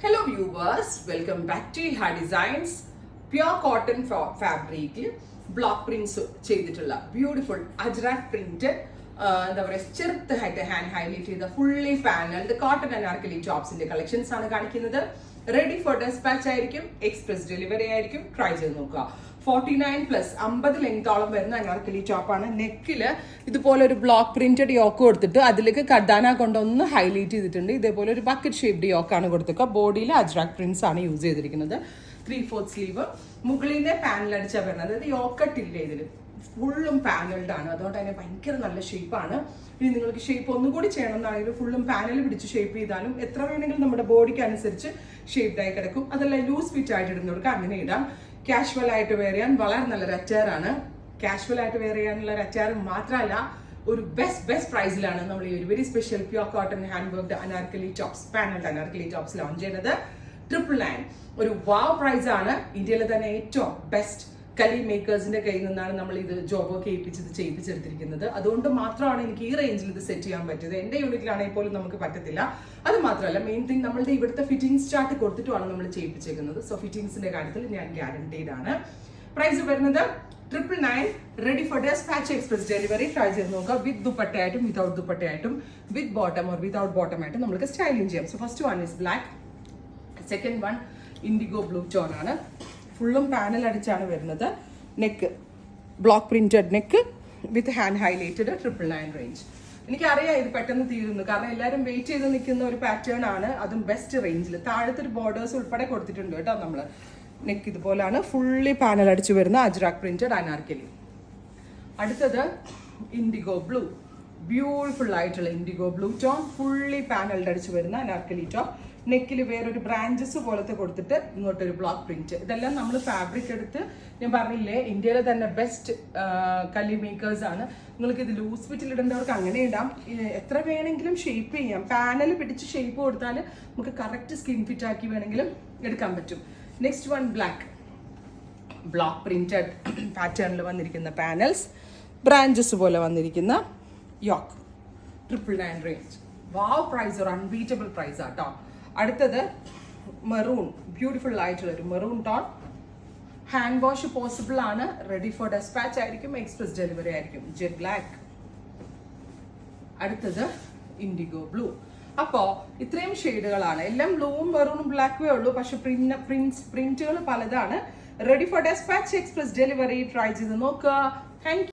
Hello viewers, welcome back to Iha Designs. Pure cotton fabric block prints ചെയ്തിട്ടുള്ള beautiful Ajrak printed എന്താ പറയുക ചെറുതായിട്ട് hand highlight ചെയ്ത fully panelled cotton Anarkali ജോബ്സിന്റെ collections ആണ് കാണിക്കുന്നത്. റെഡി ഫോർ ഡെസ്പാച്ച് ആയിരിക്കും, എക്സ്പ്രസ് ഡെലിവറി ആയിരിക്കും. ട്രൈ ചെയ്ത് നോക്കുക. 49+ 50 ലെങ്തോളം വരുന്ന അനാർക്കലി ടോപ്പാണ്. നെക്കില് ഇതുപോലെ ഒരു ബ്ലോക്ക് പ്രിന്റഡ് യോക്ക് കൊടുത്തിട്ട് അതിലേക്ക് കഡാന കൊണ്ടൊന്ന് ഹൈലൈറ്റ് ചെയ്തിട്ടുണ്ട്. ഇതേപോലെ ഒരു ബക്കറ്റ് ഷേപ്ഡ് യോക്കാണ് കൊടുത്തിട്ട് ബോഡിയിൽ അജ്രാക് പ്രിന്റ്സ് ആണ് യൂസ് ചെയ്തിരിക്കുന്നത്. 3/4 സ്ലീവ്, മുകളിലെ പാനൽ അടിച്ചാൽ വരുന്നത്, അതായത് യോക്കട്ടില്ല, ഇതിൽ ഫുള്ളും പാനൽഡ് ആണ്. അതുകൊണ്ട് തന്നെ ഭയങ്കര നല്ല ഷേപ്പാണ്. ഇനി നിങ്ങൾക്ക് ഷേപ്പ് ഒന്നുകൂടി ചെയ്യണമെന്നാണെങ്കിൽ ഫുള്ളും പാനൽ പിടിച്ച് ഷേപ്പ് ചെയ്താലും എത്ര വേണമെങ്കിലും നമ്മുടെ ബോഡിക്ക് അനുസരിച്ച് ഷേപ്ഡ് ആയി കിടക്കും. അതല്ല ലൂസ് ഫിറ്റ് ആയിട്ട് ഇടുന്നവർക്ക് അങ്ങനെ ഇടാം. കാഷ്വൽ ആയിട്ട് വെയർ ചെയ്യാൻ വളരെ നല്ലൊരു അറ്റാറാണ്. കാഷ്വൽ ആയിട്ട് വെയർ ചെയ്യാനുള്ള ഒരു അറ്റാർ മാത്രമല്ല, ഒരു ബെസ്റ്റ് പ്രൈസിലാണ് നമ്മൾ ഈ ഒരു very special pure cotton hand worked Anarkali tops, panelled Anarkali tops launch ചെയ്യുന്നത്. 999 ഒരു വാവ് പ്രൈസ് ആണ്. ഇന്ത്യയിലെ തന്നെ ഏറ്റവും ബെസ്റ്റ് കലി മേക്കേഴ്സിന്റെ കയ്യിൽ നിന്നാണ് നമ്മൾ ഇത് ജോബ് ഒക്കെ ചെയ്യിപ്പിച്ചെടുത്തിരിക്കുന്നത്. അതുകൊണ്ട് മാത്രമാണ് എനിക്ക് ഈ റേഞ്ചിൽ ഇത് സെറ്റ് ചെയ്യാൻ പറ്റിയത്. എന്റെ യൂണിറ്റിലാണെങ്കിൽ പോലും നമുക്ക് പറ്റത്തില്ല. അത് മാത്രമല്ല, മെയിൻ തിങ് നമ്മളുടെ ഇവിടുത്തെ ഫിറ്റിംഗ്സ് ചാർട്ട് കൊടുത്തിട്ടുമാണ് നമ്മൾ ചെയ്യിപ്പിച്ചേക്കുന്നത്. സോ ഫിറ്റിംഗ്സിന്റെ കാര്യത്തിൽ ഞാൻ ഗ്യാരണ്ടീഡ് ആണ്. പ്രൈസ് വരുന്നത് 999, ready for dispatch, express delivery. Try ചെയ്ത് നോക്കുക. വിത്ത് ദുപ്പട്ടയായിട്ടും വിതൗട്ട് ദുപ്പട്ടയായിട്ടും, with bottom or without bottom ആയിട്ടും നമുക്ക് സ്റ്റൈലിംഗ് ചെയ്യാം. So first one is black, second one indigo blue tone ആണ്. ഫുള്ളും പാനൽ അടിച്ചാണ് വരുന്നത്. Neck block printed neck with hand highlighted 999 range. എനിക്കറിയാം ഇത് പെട്ടെന്ന് തീരുന്നു, കാരണം എല്ലാവരും വെയിറ്റ് ചെയ്ത് നിൽക്കുന്ന ഒരു പാറ്റേൺ ആണ്. അതും ബെസ്റ്റ് റേഞ്ചിൽ താഴത്തെ ഒരു ബോർഡേഴ്സ് ഉൾപ്പെടെ കൊടുത്തിട്ടുണ്ട് കേട്ടോ. നമ്മൾ നെക്ക് ഇതുപോലാണ് ഫുള്ളി പാനൽ അടിച്ചു വരുന്ന അജ്രാക് പ്രിന്റഡ് അനാർക്കലി. അടുത്തത് ഇൻഡിഗോ ബ്ലൂ, ബ്യൂട്ടിഫുൾ ആയിട്ടുള്ള IndiGo blue tone, fully panelled അടിച്ചു വരുന്ന അനാർക്കലി ടോപ്പ്. നെക്കിൽ വേറൊരു ബ്രാഞ്ചസ് പോലത്തെ കൊടുത്തിട്ട് ഇങ്ങോട്ടൊരു ബ്ലോക്ക് പ്രിന്റ്. ഇതെല്ലാം നമ്മൾ ഫാബ്രിക് എടുത്ത്, ഞാൻ പറഞ്ഞില്ലേ ഇന്ത്യയിലെ തന്നെ ബെസ്റ്റ് കലി മേക്കേഴ്സ് ആണ്. നിങ്ങൾക്ക് ഇത് ലൂസ് ഫിറ്റിൽ ഇടേണ്ടവർക്ക് അങ്ങനെ ഇടാം, എത്ര വേണമെങ്കിലും ഷേപ്പ് ചെയ്യാം. പാനൽ പിടിച്ച് ഷേപ്പ് കൊടുത്താൽ നമുക്ക് കറക്റ്റ് സ്കിൻ ഫിറ്റ് ആക്കി വേണമെങ്കിലും എടുക്കാൻ പറ്റും. Next one black, block printed പാറ്റേണിൽ വന്നിരിക്കുന്ന പാനൽസ്, ബ്രാഞ്ചസ് പോലെ വന്നിരിക്കുന്ന യോക്ക്, 999 റേഞ്ച്. വാവ് പ്രൈസ്, ഒരു അൺബീറ്റബിൾ പ്രൈസ് ആട്ടോ. അടുത്തത് മെറൂൺ, ബ്യൂട്ടിഫുൾ ആയിട്ടുള്ള ഒരു maroon tone. Hand wash possible ആണ്. റെഡി ഫോർ ഡെസ്പാച്ച് ആയിരിക്കും, എക്സ്പ്രസ് ഡെലിവറി ആയിരിക്കും. Jet black. അടുത്തത് ഇൻഡിഗോ ബ്ലൂ. അപ്പോ ഇത്രയും ഷെയ്ഡുകളാണ്. എല്ലാം ബ്ലൂവും മെറൂണും ബ്ലാക്കുമേ ഉള്ളൂ, പക്ഷെ പ്രിന്റുകൾ പലതാണ്. Ready for dispatch, express delivery. Try ചെയ്ത് നോക്കുക. Thank U.